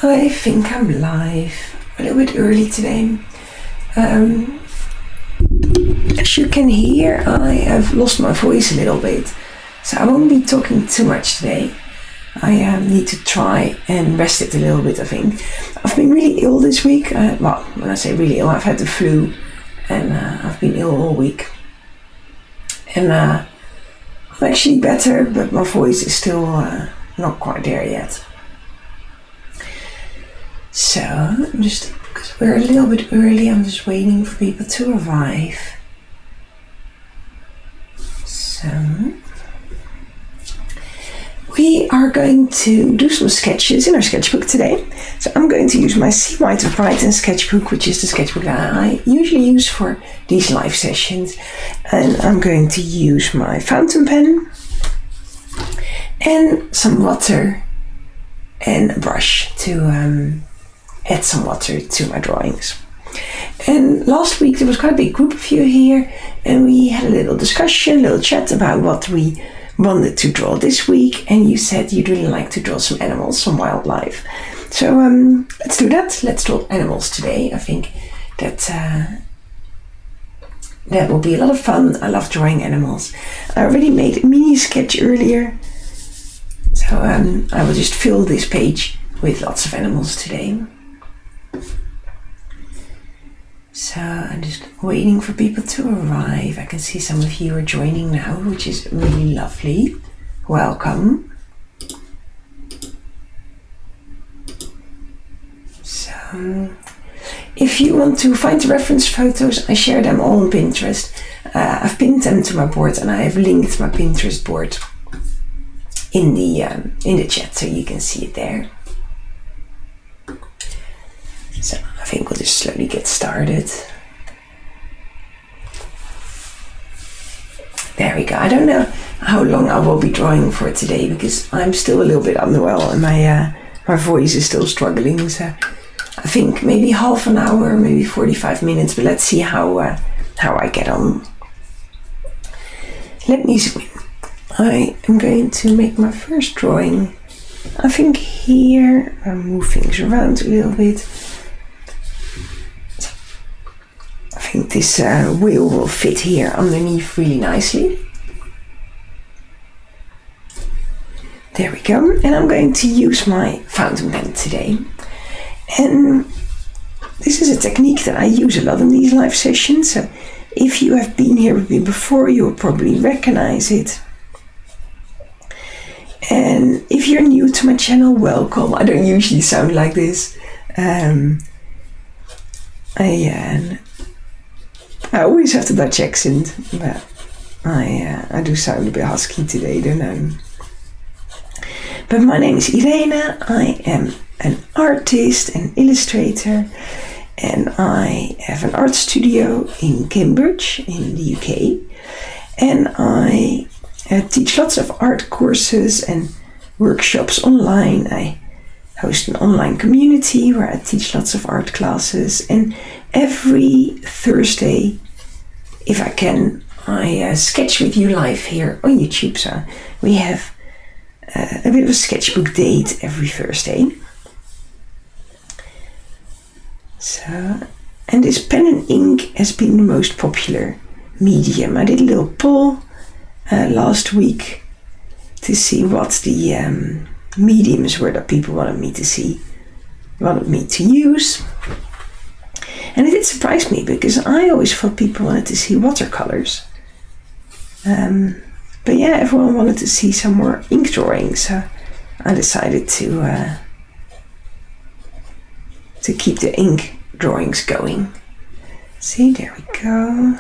I think I'm live a little bit early today. As you can hear, I have lost my voice a little bit, so I won't be talking too much today. I need to try and rest it a little bit, I think. I've been really ill this week. Well, when I say really ill, I've had the flu and I've been ill all week. And I'm actually better, but my voice is still not quite there yet. So, just because we're a little bit early, I'm just waiting for people to arrive. So, we are going to do some sketches in our sketchbook today. So I'm going to use my Seawhite of Brighton sketchbook, which is the sketchbook that I usually use for these live sessions. And I'm going to use my fountain pen and some water and a brush to add some water to my drawings. And last week there was quite a big group of you here, and we had a little discussion, a little chat about what we wanted to draw this week, and you said you'd really like to draw some animals, some wildlife. So let's do that. Let's draw animals today. I think that that will be a lot of fun. I love drawing animals. I already made a mini sketch earlier, so I will just fill this page with lots of animals today. So I'm just waiting for people to arrive. I can see some of you are joining now, which is really lovely. Welcome. So if you want to find the reference photos, I share them all on Pinterest. I've pinned them to my board, and I have linked my Pinterest board in the chat, so you can see it there. So I think we'll just slowly get started. There we go. I don't know how long I will be drawing for today, because I'm still a little bit unwell and my voice is still struggling. So I think maybe half an hour, maybe 45 minutes, but let's see how I get on. Let me zoom in. I am going to make my first drawing. I think here I'll move things around a little bit. I think this wheel will fit here underneath really nicely. There we go. And I'm going to use my fountain pen today. And this is a technique that I use a lot in these live sessions. So if you have been here with me before, you'll probably recognize it. And if you're new to my channel, welcome. I don't usually sound like this. I always have the Dutch accent, but I do sound a bit husky today, don't I? But my name is Irene. I am an artist, an illustrator, and I have an art studio in Cambridge in the UK. And I teach lots of art courses and workshops online. I host an online community where I teach lots of art classes, and every Thursday, if I can, I sketch with you live here on YouTube. So we have a bit of a sketchbook date every Thursday. So, and this pen and ink has been the most popular medium. I did a little poll last week to see what the mediums were that people wanted me to use. And it did surprise me, because I always thought people wanted to see watercolors. But yeah, everyone wanted to see some more ink drawings, so I decided to keep the ink drawings going. See, there we go.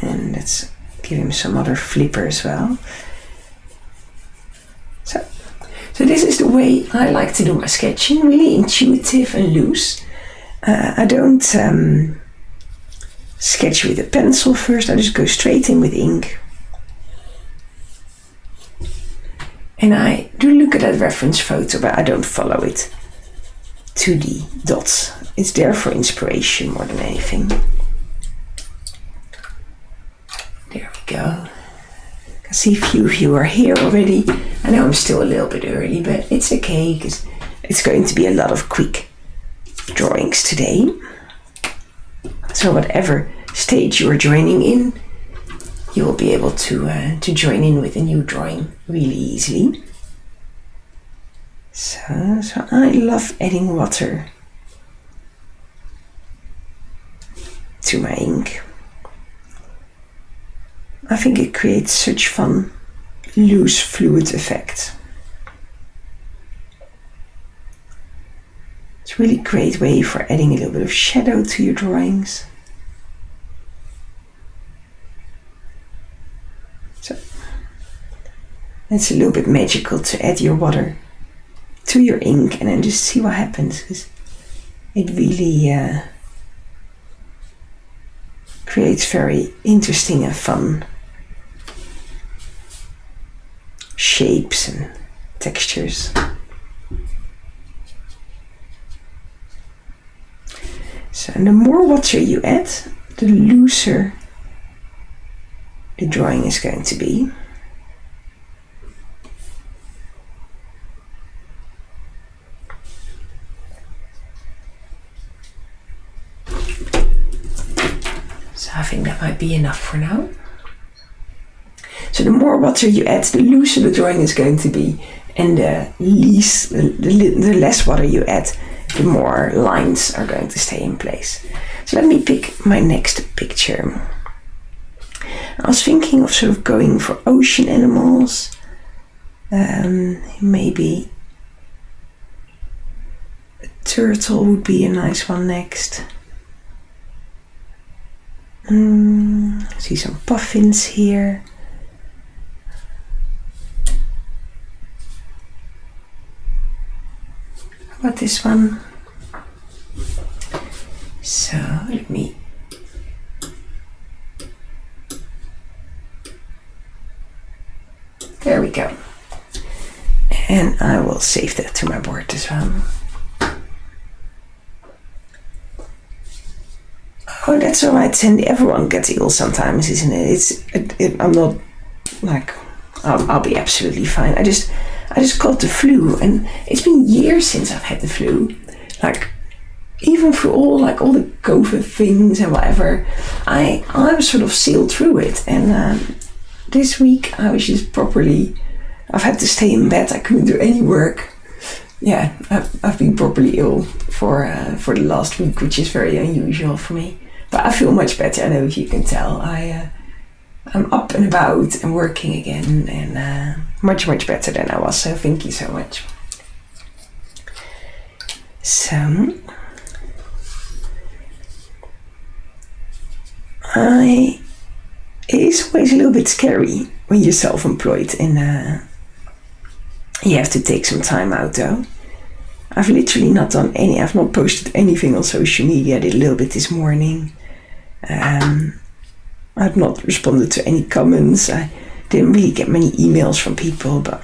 And let's give him some other flipper as well. So this is the way I like to do my sketching, really intuitive and loose. I don't sketch with a pencil first, I just go straight in with ink. And I do look at that reference photo, but I don't follow it. to the dots. It's there for inspiration more than anything. There we go. I see a few of you are here already. I know I'm still a little bit early, but it's okay because it's going to be a lot of quick drawings today. So whatever stage you're joining in, you will be able to join in with a new drawing really easily. So I love adding water to my ink. I think it creates such fun, loose, fluid effect. It's a really great way for adding a little bit of shadow to your drawings. So it's a little bit magical to add your water to your ink and then just see what happens, because it really creates very interesting and fun shapes and textures. So the more water you add, the looser the drawing is going to be. So I think that might be enough for now. So the more water you add, the looser the drawing is going to be, and the less water you add, the more lines are going to stay in place. So let me pick my next picture. I was thinking of sort of going for ocean animals. Maybe a turtle would be a nice one next. I see some puffins here. How about this one? So let me there we go. And I will save that to my board as well. Oh, that's alright, Sandy. Everyone gets ill sometimes, isn't it? I'm not like I'll be absolutely fine. I just caught the flu, and it's been years since I've had the flu. Like even through all the COVID things and whatever, I was sort of sailed through it. And this week I was just I've had to stay in bed. I couldn't do any work. Yeah, I've been properly ill for the last week, which is very unusual for me. But I feel much better. I know if you can tell. I'm up and about and working again, and much better than I was. So thank you so much. So it is always a little bit scary when you're self-employed, and you have to take some time out though. I've literally not done I've not posted anything on social media. I did a little bit this morning. I've not responded to any comments. I didn't really get many emails from people, but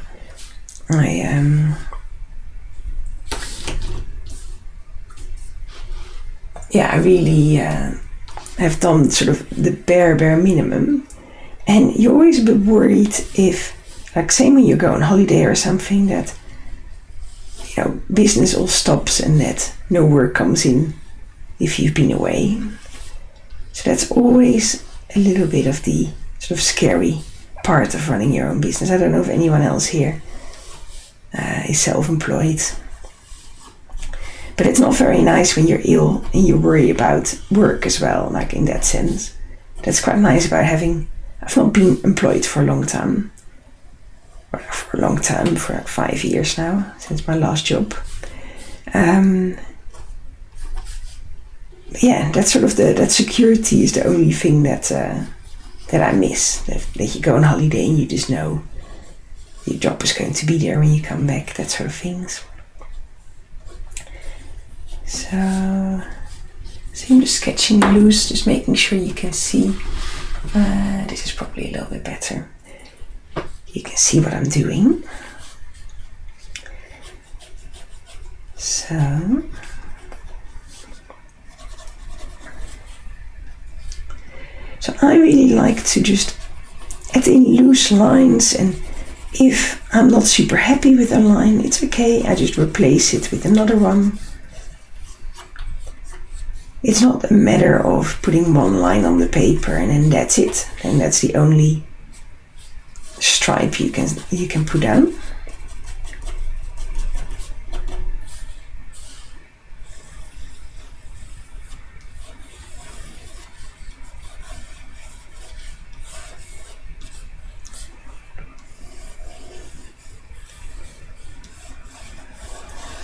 I really have done sort of the bare minimum. And you're always a bit worried if, like, say when you go on holiday or something, that business all stops and that no work comes in if you've been away. So that's always a little bit of the sort of scary part of running your own business. I don't know if anyone else here is self-employed. But it's not very nice when you're ill and you worry about work as well, like in that sense. That's quite nice about I've not been employed for a long time. For 5 years now, since my last job. That's sort of that security is the only thing that I miss. That you go on holiday and you just know your job is going to be there when you come back, that sort of things. So I'm just sketching loose, just making sure you can see. This is probably a little bit better. You can see what I'm doing. So I really like to just add in loose lines, and if I'm not super happy with a line, it's okay, I just replace it with another one. It's not a matter of putting one line on the paper and then that's it, and that's the only stripe you can put down.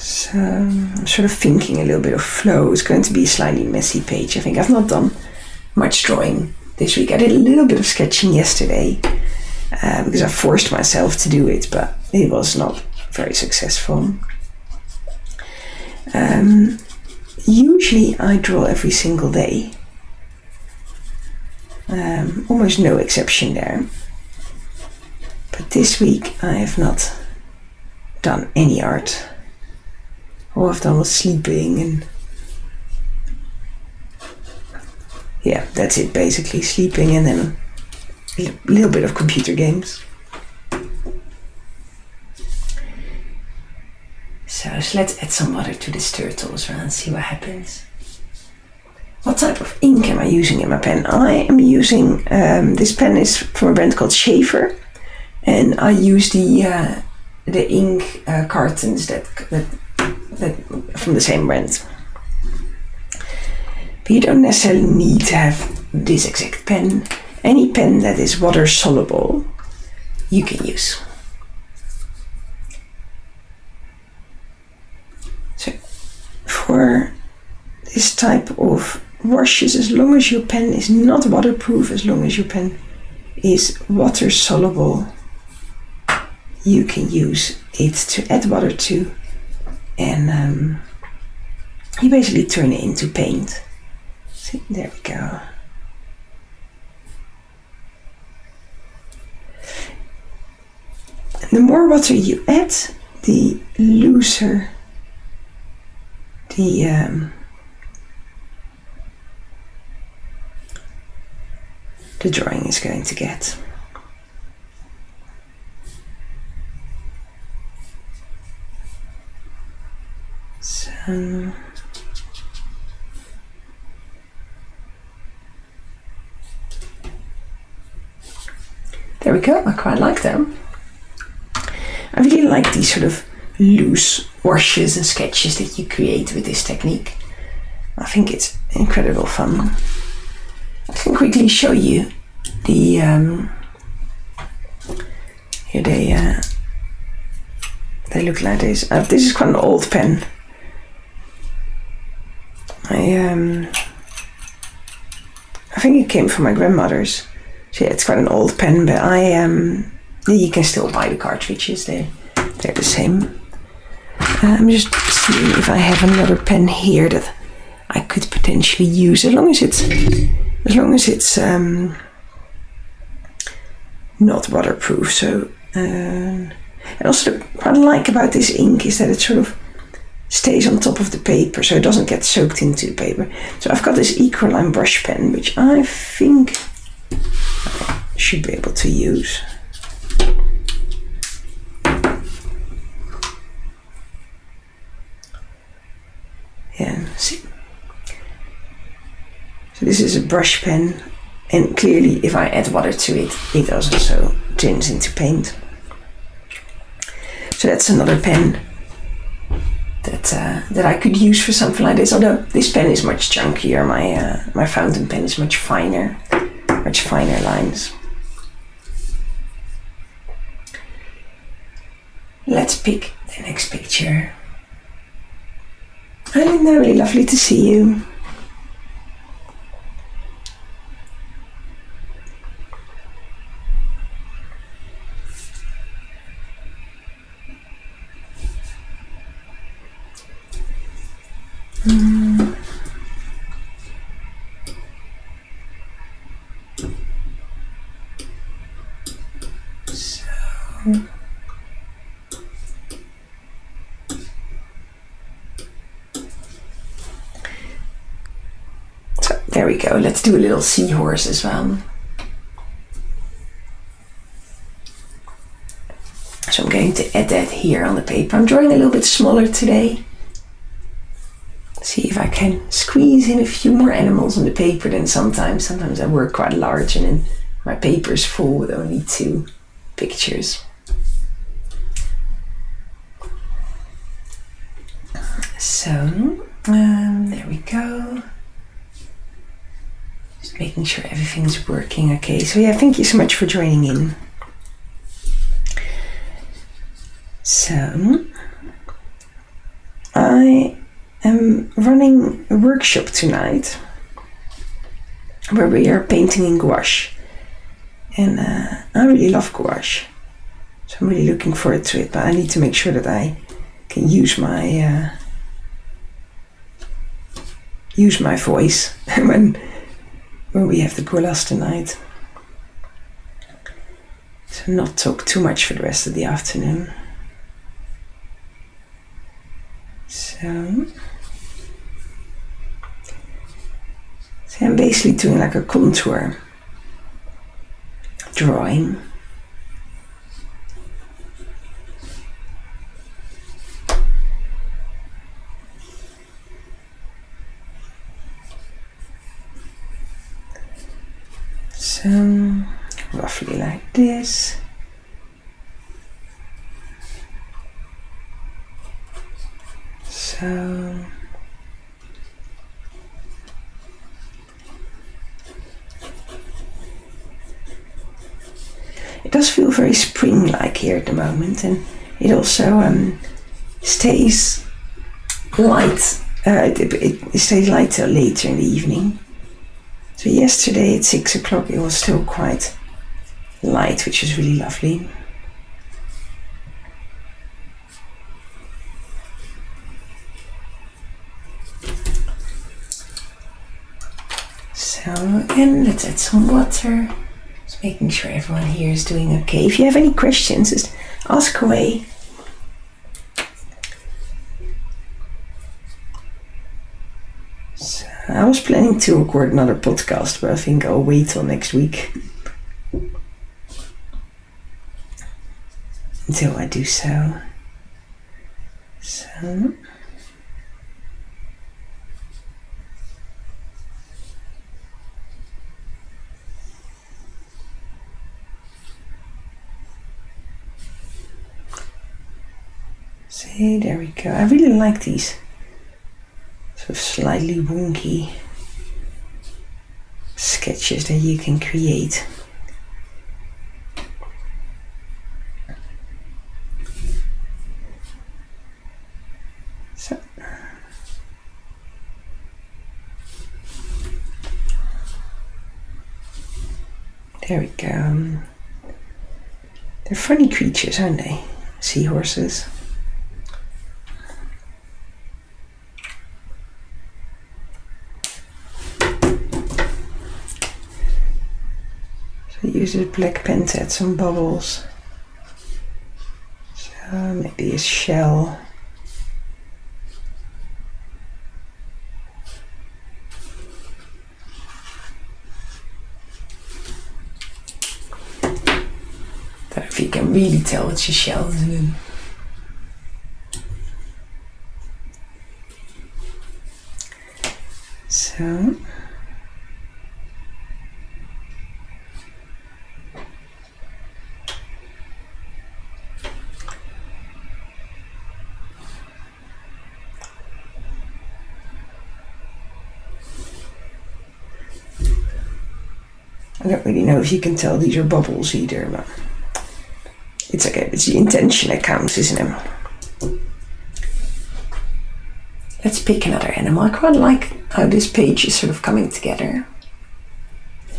So I'm sort of thinking a little bit of flow. It's going to be a slightly messy page. I think I've not done much drawing this week. I did a little bit of sketching yesterday because I forced myself to do it, but it was not very successful. Usually I draw every single day. Almost no exception there. But this week I have not done any art. All I've done was sleeping, and yeah, that's it basically, sleeping and then a little bit of computer games. So let's add some water to this turtle as well and see what happens. What type of ink am I using in my pen? I am using, this pen is from a brand called Shaver, and I use the ink cartons that from the same brand. But you don't necessarily need to have this exact pen. Any pen that is water soluble you can use. So for this type of washes, as long as your pen is not waterproof, as long as your pen is water soluble, you can use it to add water to, and you basically turn it into paint. See, there we go. And the more water you add, the looser the drawing is going to get. So there we go, I quite like them. I really like these sort of loose washes and sketches that you create with this technique. I think it's incredible fun. I can quickly show you the here they look like this. This is quite an old pen. I think it came from my grandmother's. So yeah, it's quite an old pen, but you can still buy the cartridges. They're the same. I'm just seeing if I have another pen here that I could potentially use, as long as it's not waterproof. So and also what I like about this ink is that it sort of stays on top of the paper, so it doesn't get soaked into the paper. So I've got this Ecoline brush pen, which I think I should be able to use. Yeah, see. So this is a brush pen, and clearly if I add water to it, it also turns into paint. So that's another pen that I could use for something like this, although this pen is much chunkier. My fountain pen is much finer lines. Let's pick the next picture. Hi Linda, really lovely to see you. So there we go. Let's do a little seahorse as well. going to add that here on the paper. I'm drawing a little bit smaller today. See if I can squeeze in a few more animals on the paper than sometimes. Sometimes I work quite large and then my paper is full with only 2 pictures. So, there we go. Just making sure everything's working okay. So yeah, thank you so much for joining in. So, I am running a workshop tonight where we are painting in gouache. And I really love gouache. So I'm really looking forward to it, but I need to make sure that I can use my voice when we have the goulash tonight. So not talk too much for the rest of the afternoon. So I'm basically doing like a contour drawing. So roughly like this. So it does feel very spring-like here at the moment, and it also stays light. It stays light till later in the evening. So yesterday at 6 o'clock it was still quite light, which is really lovely. So again, let's add some water. Just making sure everyone here is doing okay. If you have any questions, just ask away. So I was planning to record another podcast, but I think I'll wait till next week until I do so. So see, there we go. I really like these sort of slightly wonky sketches that you can create. So there we go. They're funny creatures, aren't they? Seahorses. Use a black pen to add some bubbles. So maybe a shell. Don't know if you can really tell it's a shell, isn't it? So I don't really know if you can tell these are bubbles either, but it's okay. It's the intention that counts, isn't it? Let's pick another animal. I quite like how this page is sort of coming together.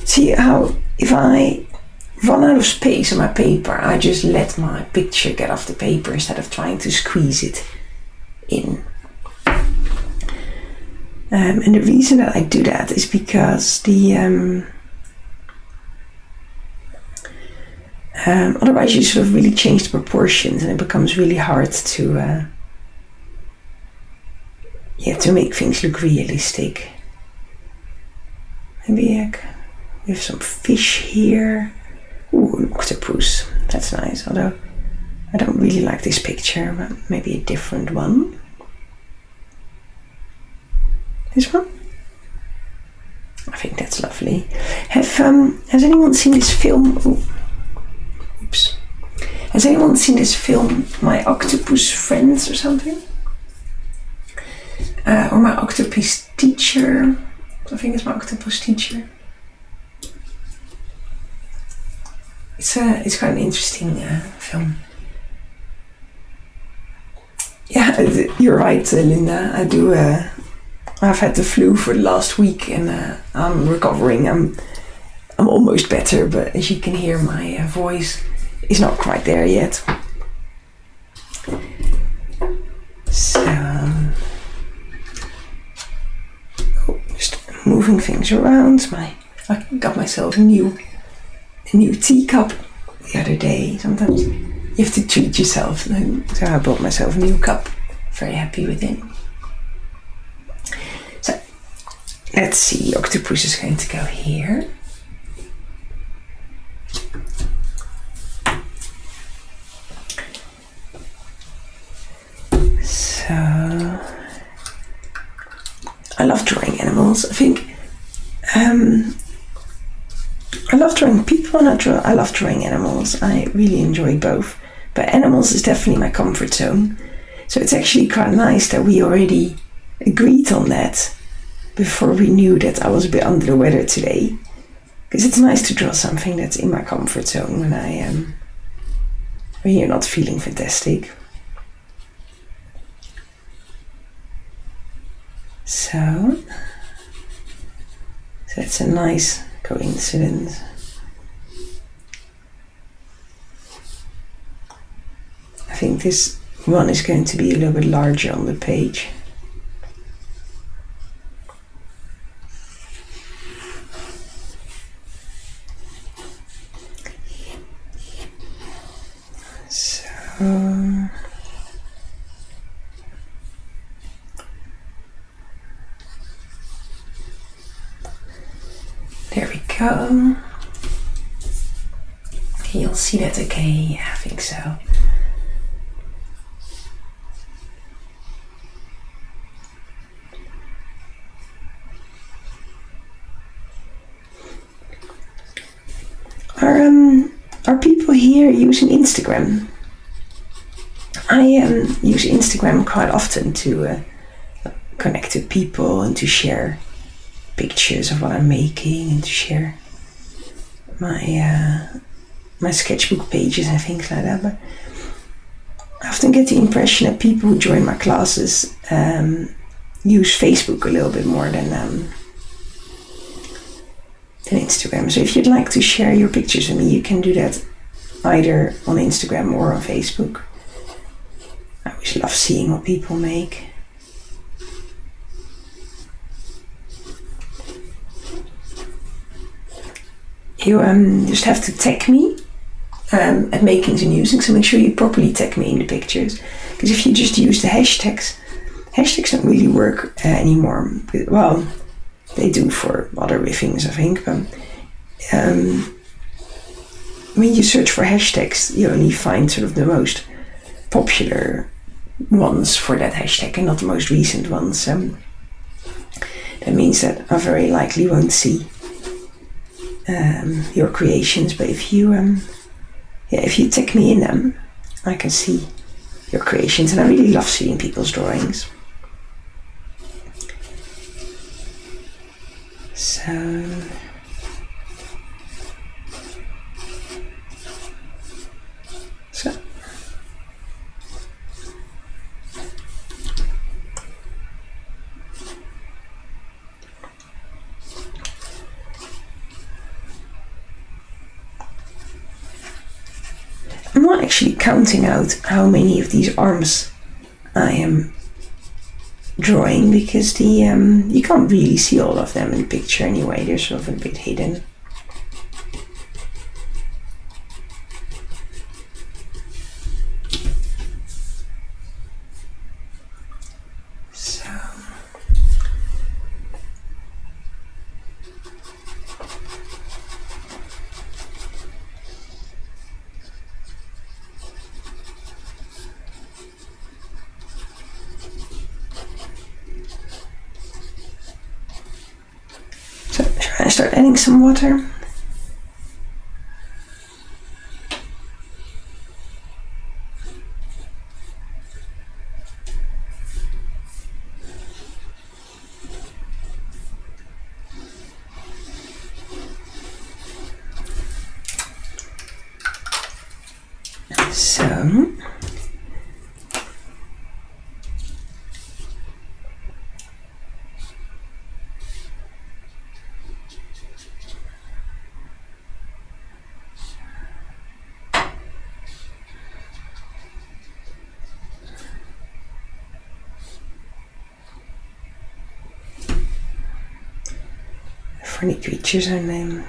See how if I run out of space on my paper, I just let my picture get off the paper instead of trying to squeeze it in. And the reason that I do that is because the otherwise you sort of really change the proportions and it becomes really hard to make things look realistic. Maybe we have some fish here. Ooh, an octopus. That's nice. Although I don't really like this picture, but maybe a different one. This one? I think that's lovely. Has anyone seen this film? Oops. Has anyone seen this film, My Octopus Friends or something? Or My Octopus Teacher? I think it's My Octopus Teacher. It's quite an interesting film. Yeah, you're right, Linda. I've had the flu for the last week, and I'm recovering. I'm almost better, but as you can hear, my voice is not quite there yet. So, just moving things around. I got myself a new teacup the other day. Sometimes you have to treat yourself. So I bought myself a new cup. Very happy with it. So let's see. Octopus is going to go here. So I love drawing animals. I think I love drawing people and I love drawing animals. I really enjoy both. But animals is definitely my comfort zone. So it's actually quite nice that we already agreed on that before we knew that I was a bit under the weather today. Because it's nice to draw something that's in my comfort zone when you're not feeling fantastic. So it's a nice coincidence. I think this one is going to be a little bit larger on the page. So there we go. You'll see that okay? Yeah, I think so. Are people here using Instagram? I use Instagram quite often to connect to people and to share pictures of what I'm making and to share my sketchbook pages and things like that. But I often get the impression that people who join my classes use Facebook a little bit more than Instagram. So if you'd like to share your pictures with me, you can do that either on Instagram or on Facebook. I always love seeing what people make. You just have to tag me at Makings and Musings, so make sure you properly tag me in the pictures. Because if you just use the hashtags don't really work anymore. Well, they do for other things, I think. But when you search for hashtags, you only find sort of the most popular ones for that hashtag and not the most recent ones. That means that I very likely won't see your creations, but if you tag me in them, I can see your creations, and I really love seeing people's drawings. So I'm not actually counting out how many of these arms I am drawing, because you can't really see all of them in the picture anyway. They're sort of a bit hidden. I start adding some water. So funny creatures are named.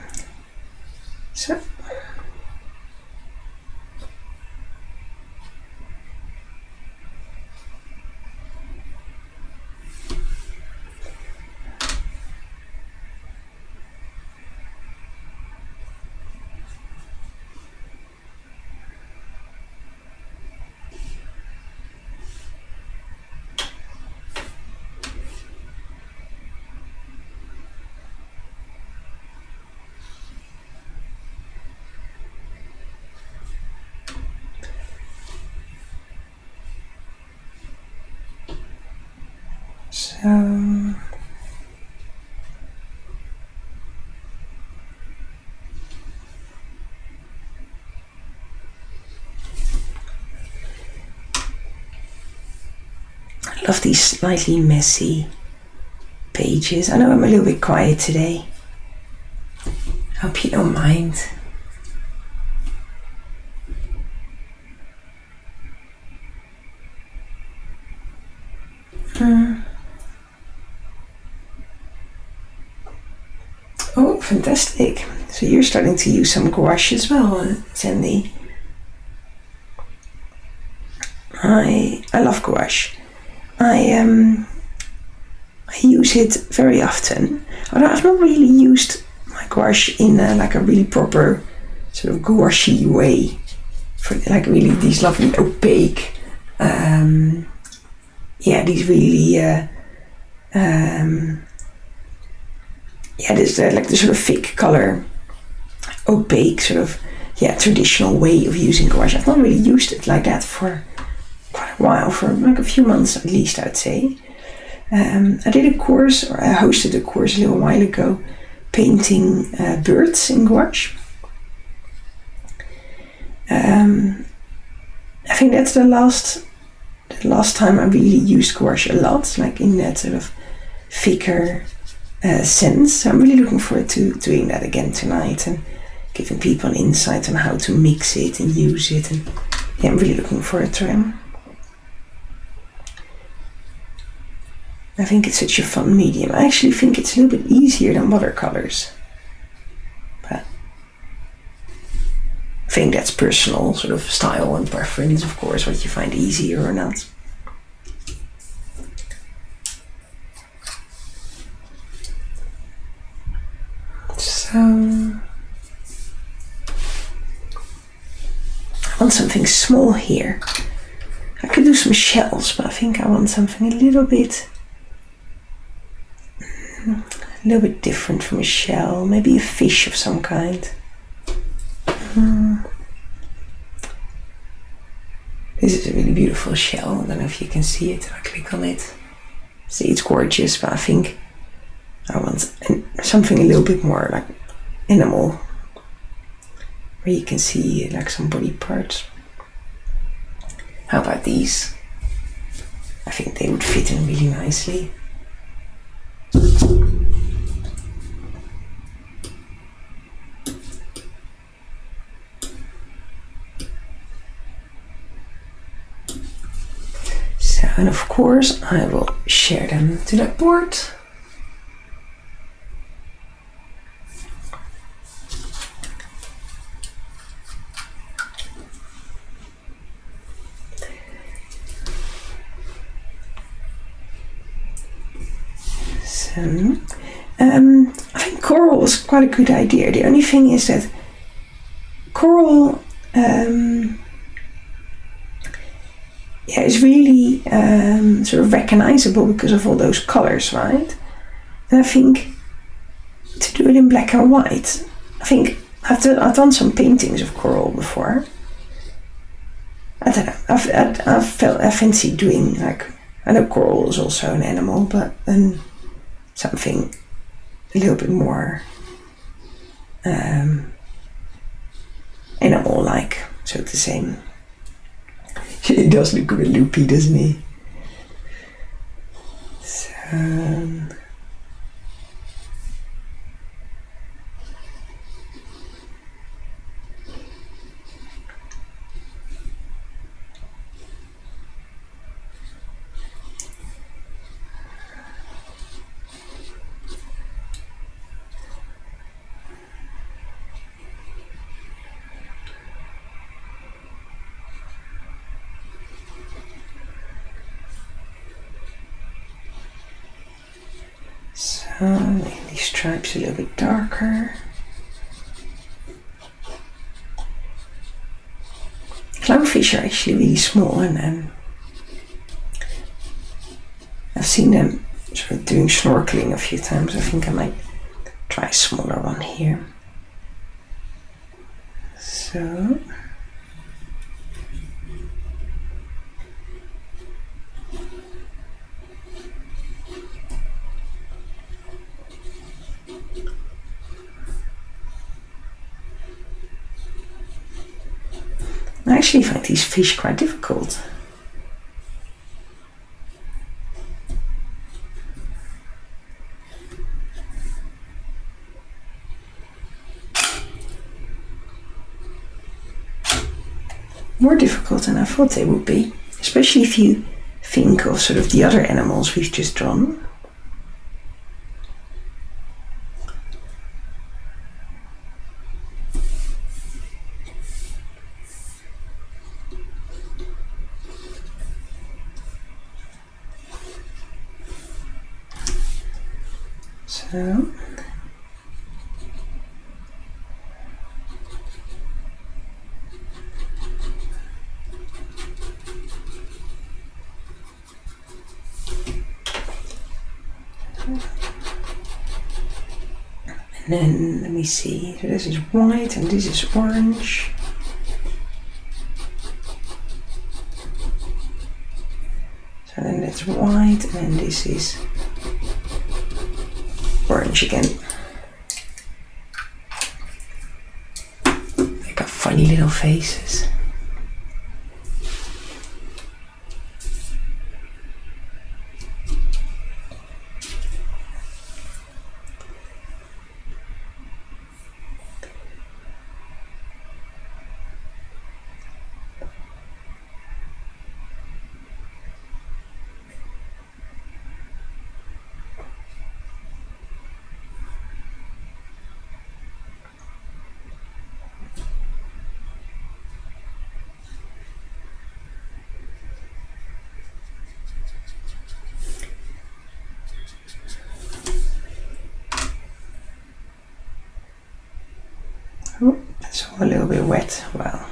So I love these slightly messy pages. I know I'm a little bit quiet today. Hope you don't mind. Oh, fantastic. So you're starting to use some gouache as well, Sandy. I love gouache. I use it very often. Although I've not really used my gouache in like a really proper sort of gouache way. For like really these lovely opaque, these really this like the sort of thick color, opaque sort of traditional way of using gouache. I've not really used it like that for quite a while, for like a few months at least, I'd say. I did a course, or I hosted a course a little while ago, painting birds in gouache. I think that's the last time I really used gouache a lot, like in that sort of thicker sense. So I'm really looking forward to doing that again tonight and giving people an insight on how to mix it and use it. And I'm really looking forward to it. I think it's such a fun medium. I actually think it's a little bit easier than watercolors. But I think that's personal sort of style and preference, of course, what you find easier or not. So I want something small here. I could do some shells, but I think I want something a little bit different from a shell. Maybe a fish of some kind. This is a really beautiful shell. I don't know if you can see it. I click on it. See, it's gorgeous, but I think I want something a little bit more like animal, where you can see like some body parts. How about these? I think they would fit in really nicely. So, and of course I will share them to that board. I think coral was quite a good idea. The only thing is that coral is really sort of recognizable because of all those colors, right? And I think to do it in black and white. I think I've done some paintings of coral before. I don't know. I fancy doing like, I know coral is also an animal, but something a little bit more animal-like, so to say. He does look a bit loopy, doesn't he? So. Make these stripes a little bit darker. Clownfish are actually really small, and I've seen them sort of doing snorkeling a few times. I think I might try a smaller one here. So. I actually find these fish quite difficult. More difficult than I thought they would be, especially if you think of sort of the other animals we've just drawn. So. And then let me see, so this is white and this is orange. So then that's white and then this is orange again. They got funny little faces. Oh, that's all a little bit wet. Well,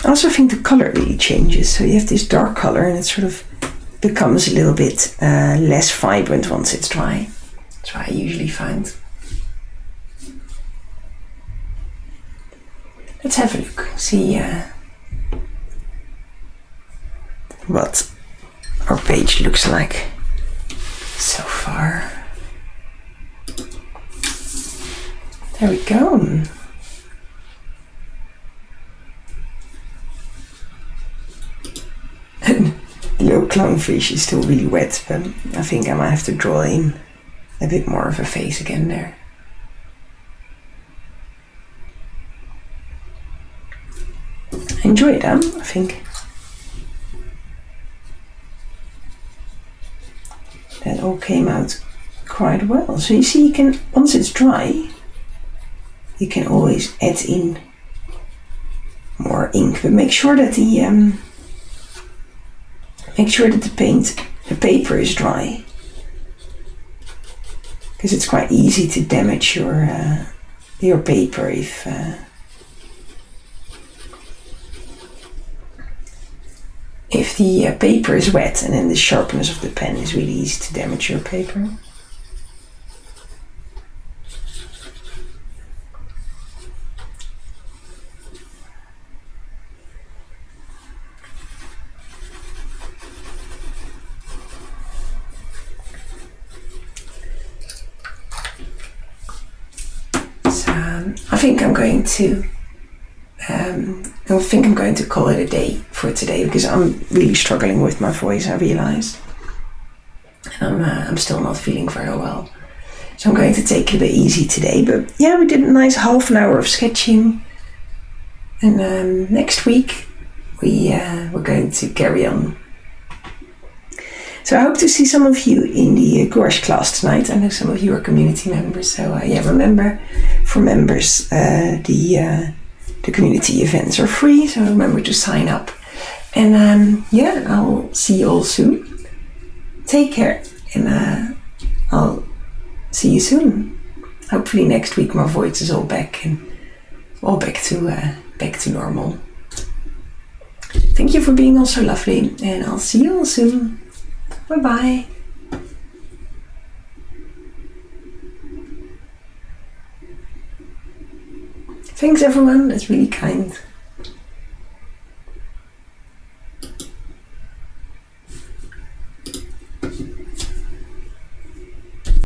I also think the color really changes. So you have this dark color and it sort of becomes a little bit less vibrant once it's dry. That's what I usually find. Let's have a look, see what our page looks like so far. There we go. The little clownfish is still really wet, but I think I might have to draw in a bit more of a face again there. Enjoy it, I think. That all came out quite well. So you see, you can, once it's dry, you can always add in more ink, but make sure that the paper is dry, because it's quite easy to damage your paper if the paper is wet, and then the sharpness of the pen is really easy to damage your paper. I think I'm going to call it a day for today, because I'm really struggling with my voice, I realize. And I'm still not feeling very well. So I'm going to take it a bit easy today. But yeah, we did a nice half an hour of sketching. And next week we're going to carry on. So I hope to see some of you in the gouache class tonight. I know some of you are community members. So remember, for members, the community events are free. So remember to sign up. And I'll see you all soon. Take care, and I'll see you soon. Hopefully next week my voice is all back and all back to normal. Thank you for being all so lovely, and I'll see you all soon. Bye-bye. Thanks everyone, that's really kind.